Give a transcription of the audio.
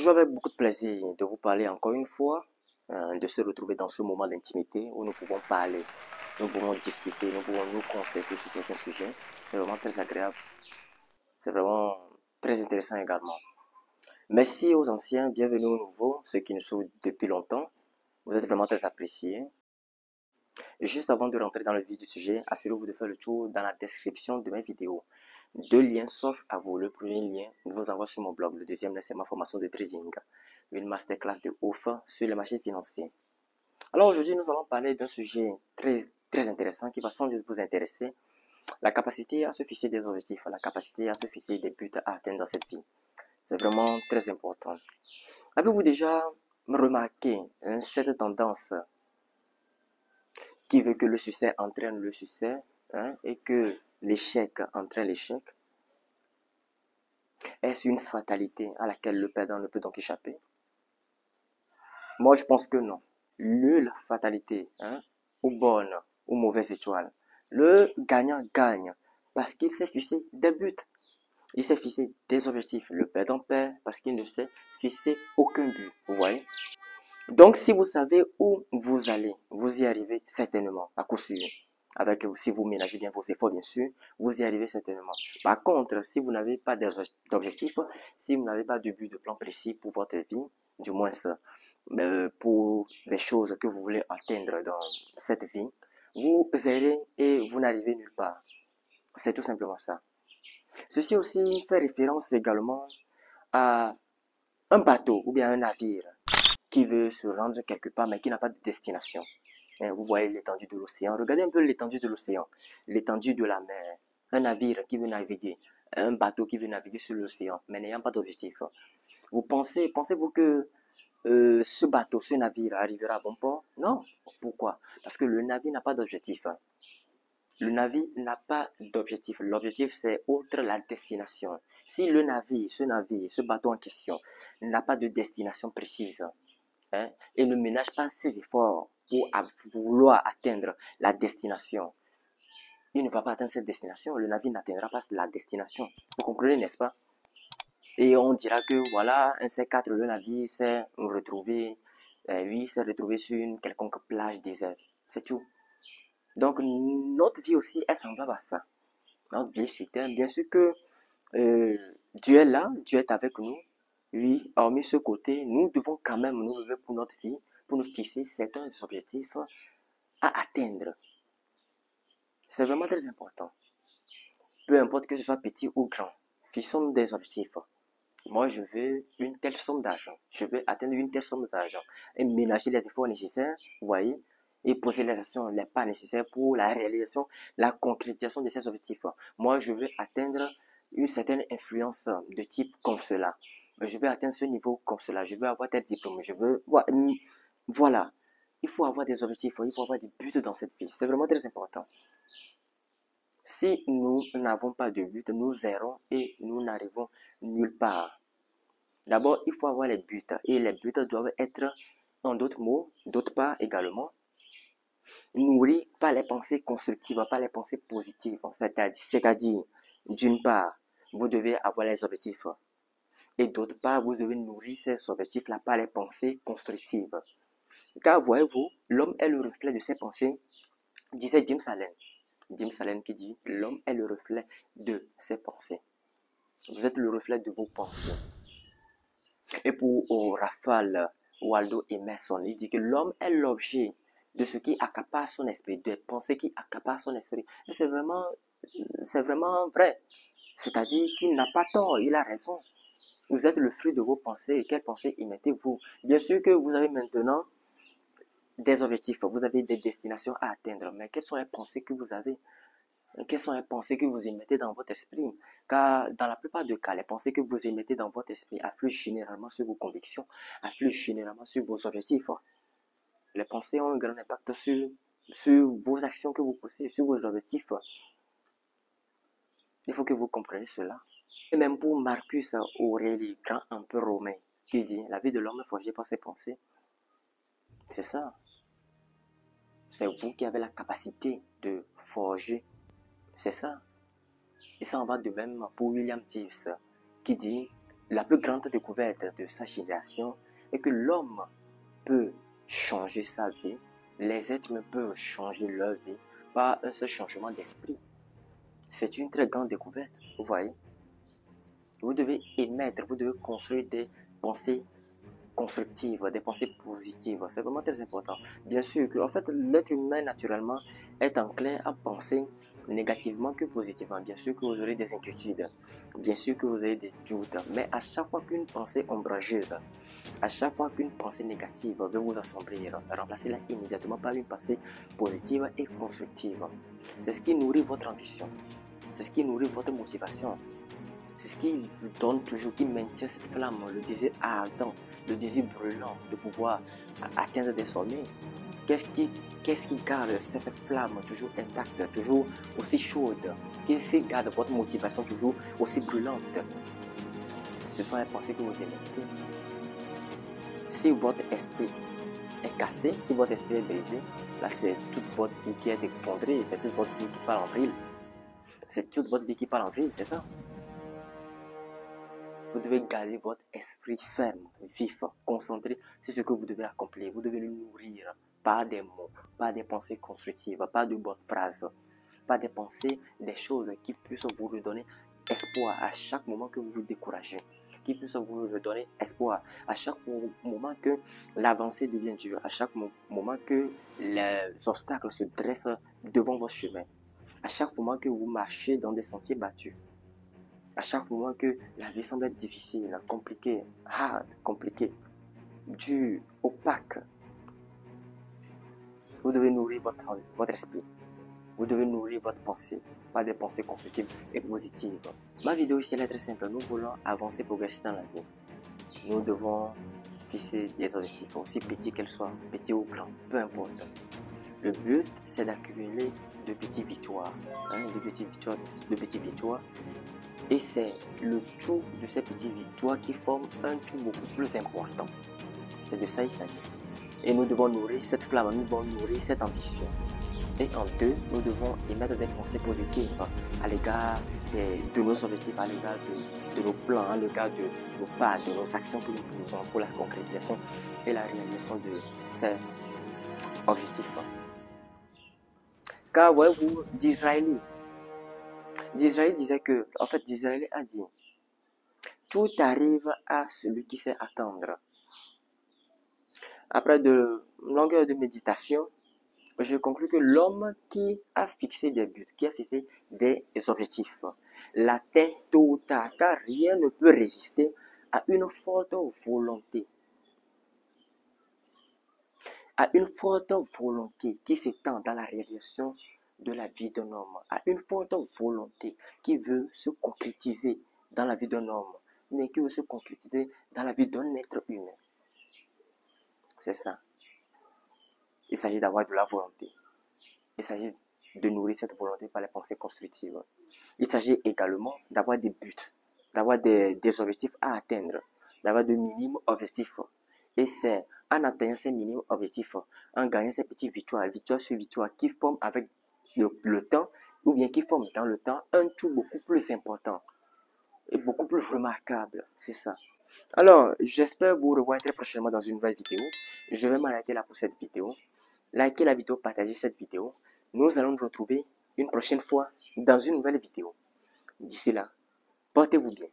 toujours avec beaucoup de plaisir de vous parler encore une fois, de se retrouver dans ce moment d'intimité où nous pouvons parler, nous pouvons discuter, nous pouvons nous concerter sur certains sujets. C'est vraiment très agréable, c'est vraiment très intéressant également. Merci aux anciens, bienvenue aux nouveaux, ceux qui nous suivent depuis longtemps. Vous êtes vraiment très appréciés. Et juste avant de rentrer dans le vif du sujet, assurez-vous de faire le tour dans la description de mes vidéos. Deux liens s'offrent à vous. Le premier lien vous envoie sur mon blog. Le deuxième lien, c'est ma formation de trading. Une masterclass de ouf sur les marchés financiers. Alors aujourd'hui, nous allons parler d'un sujet très intéressant qui va sans doute vous intéresser. La capacité à se fixer des objectifs, la capacité à se fixer des buts à atteindre dans cette vie. C'est vraiment très important. Avez-vous déjà remarqué cette tendance qui veut que le succès entraîne le succès et que l'échec entraîne l'échec? Est-ce une fatalité à laquelle le perdant ne peut donc échapper? Moi, je pense que non. Nulle fatalité, ou bonne ou mauvaise étoile. Le gagnant gagne parce qu'il s'est fixé des buts. Il s'est fixé des objectifs. Le perdant perd parce qu'il ne s'est fixé aucun but. Vous voyez? Donc, si vous savez où vous allez, vous y arrivez certainement, à coup sûr. Si vous ménagez bien vos efforts, bien sûr, vous y arrivez certainement. Par contre, si vous n'avez pas d'objectif, si vous n'avez pas de but, de plan précis pour votre vie, du moins pour les choses que vous voulez atteindre dans cette vie, vous allez et vous n'arrivez nulle part. C'est tout simplement ça. Ceci aussi fait référence également à un bateau ou bien un navire qui veut se rendre quelque part mais qui n'a pas de destination. Vous voyez l'étendue de l'océan. Regardez un peu l'étendue de l'océan, l'étendue de la mer. Un navire qui veut naviguer, un bateau qui veut naviguer sur l'océan mais n'ayant pas d'objectif. Pensez-vous que ce bateau, ce navire arrivera à bon port? Non. Pourquoi? Parce que le navire n'a pas d'objectif. Le navire n'a pas d'objectif. L'objectif, c'est autre la destination. Si le navire, ce bateau en question, n'a pas de destination précise, et ne ménage pas ses efforts pour vouloir atteindre la destination, il ne va pas atteindre cette destination. Le navire n'atteindra pas la destination. Vous comprenez, n'est-ce pas? Et on dira que voilà, un C4, le navire s'est retrouvé, s'est retrouvé sur une quelconque plage déserte. C'est tout. Donc, notre vie aussi est semblable à ça. Notre vie sur terre, bien sûr que Dieu est là, Dieu est avec nous. Oui, hormis ce côté, nous devons quand même nous lever pour notre vie, pour nous fixer certains objectifs à atteindre. C'est vraiment très important. Peu importe que ce soit petit ou grand, fixons-nous des objectifs. Moi, je veux une telle somme d'argent. Je veux atteindre une telle somme d'argent. Et ménager les efforts nécessaires, vous voyez, et poser les actions, les pas nécessaires pour la réalisation, la concrétisation de ces objectifs. Moi, je veux atteindre une certaine influence de type comme cela. Je veux atteindre ce niveau comme cela. Je veux avoir tel diplôme. Je veux... Voilà. Il faut avoir des objectifs. Il faut avoir des buts dans cette vie. C'est vraiment très important. Si nous n'avons pas de but, nous errons et nous n'arrivons nulle part. D'abord, il faut avoir les buts. Et les buts doivent être, en d'autres mots, d'autre part également, nourris par les pensées constructives, par les pensées positives. C'est-à-dire, d'une part, vous devez avoir les objectifs. Et d'autre part, vous devez nourrir ces objectifs-là par les pensées constructives. Car voyez-vous, l'homme est le reflet de ses pensées, disait James Allen. James Allen qui dit, l'homme est le reflet de ses pensées. Vous êtes le reflet de vos pensées. Et pour Raphaël Waldo Emerson, il dit que l'homme est l'objet de ce qui accapare son esprit, des pensées qui accaparent son esprit. Et c'est vraiment vrai. C'est-à-dire qu'il n'a pas tort, il a raison. Vous êtes le fruit de vos pensées. Et quelles pensées émettez-vous? Bien sûr que vous avez maintenant des objectifs, vous avez des destinations à atteindre, mais quelles sont les pensées que vous avez? Quelles sont les pensées que vous émettez dans votre esprit? Car dans la plupart des cas, les pensées que vous émettez dans votre esprit affluent généralement sur vos convictions, affluent généralement sur vos objectifs. Les pensées ont un grand impact sur vos actions que vous possédez, sur vos objectifs. Il faut que vous compreniez cela. Et même pour Marcus Aurèle, grand empereur romain, qui dit « La vie de l'homme est forgée par ses pensées ». C'est ça. C'est vous qui avez la capacité de forger. C'est ça. Et ça en va de même pour William Gibbs, qui dit la plus grande découverte de sa génération est que l'homme peut changer sa vie, les êtres humains peuvent changer leur vie par un seul changement d'esprit. C'est une très grande découverte, vous voyez. Vous devez émettre, vous devez construire des pensées constructives, des pensées positives. C'est vraiment très important. Bien sûr que, en fait, l'être humain, naturellement, est enclin à penser négativement que positivement. Bien sûr que vous aurez des inquiétudes, bien sûr que vous avez des doutes, mais à chaque fois qu'une pensée ombrageuse, à chaque fois qu'une pensée négative veut vous assombrir, remplacez-la immédiatement par une pensée positive et constructive. C'est ce qui nourrit votre ambition, c'est ce qui nourrit votre motivation, c'est ce qui vous donne toujours, qui maintient cette flamme, le désir ardent, le désir brûlant de pouvoir atteindre des sommets. Qu'est-ce qui garde cette flamme toujours intacte, toujours aussi chaude? Qu'est-ce qui garde votre motivation toujours aussi brûlante? Ce sont les pensées que vous émettez. Si votre esprit est cassé, si votre esprit est brisé, là c'est toute votre vie qui est effondrée, c'est toute votre vie qui part en vrille. C'est toute votre vie qui part en vrille, c'est ça. Vous devez garder votre esprit ferme, vif, concentré sur ce que vous devez accomplir. Vous devez le nourrir par des mots, par des pensées constructives, par de bonnes phrases, par des pensées, des choses qui puissent vous redonner espoir à chaque moment que vous vous découragez, qui puissent vous redonner espoir à chaque moment que l'avancée devient dure, à chaque moment que les obstacles se dressent devant votre chemin, à chaque moment que vous marchez dans des sentiers battus. À chaque moment que la vie semble être difficile, compliquée, compliquée, dure, opaque, vous devez nourrir votre esprit. Vous devez nourrir votre pensée par des pensées constructives et positives. Ma vidéo ici elle est très simple. Nous voulons avancer, progresser dans la vie. Nous devons fixer des objectifs, aussi petits qu'elles soient, petits ou grands, peu importe. Le but, c'est d'accumuler de petites victoires, de petites victoires. Et c'est le tout de ces petites victoires qui forment un tout beaucoup plus important. C'est de ça il s'agit. Et nous devons nourrir cette flamme, nous devons nourrir cette ambition. Et en deux, nous devons émettre des pensées positives à l'égard de nos objectifs, à l'égard de nos plans, à l'égard de nos pas, de nos actions que nous posons pour la concrétisation et la réalisation de ces objectifs. Car voyez-vous, Disraeli disait que, en fait, Disraeli a dit, tout arrive à celui qui sait attendre. Après de longues heures de méditation, je conclus que l'homme qui a fixé des buts, qui a fixé des objectifs, l'atteint tôt ou tard, car rien ne peut résister à une forte volonté. À une forte volonté qui s'étend dans la réalisation de la vie d'un homme, à une forte volonté qui veut se concrétiser dans la vie d'un homme, mais qui veut se concrétiser dans la vie d'un être humain. C'est ça. Il s'agit d'avoir de la volonté. Il s'agit de nourrir cette volonté par les pensées constructives. Il s'agit également d'avoir des buts, d'avoir des objectifs à atteindre, d'avoir de minimes objectifs. Et c'est en atteignant ces minimes objectifs, en gagnant ces petites victoires, victoire sur victoire, qui forment avec le temps, ou bien qui forment dans le temps un tout beaucoup plus important et beaucoup plus remarquable. C'est ça. Alors, j'espère vous revoir très prochainement dans une nouvelle vidéo. Je vais m'arrêter là pour cette vidéo. Likez la vidéo, partagez cette vidéo. Nous allons nous retrouver une prochaine fois dans une nouvelle vidéo. D'ici là, portez-vous bien.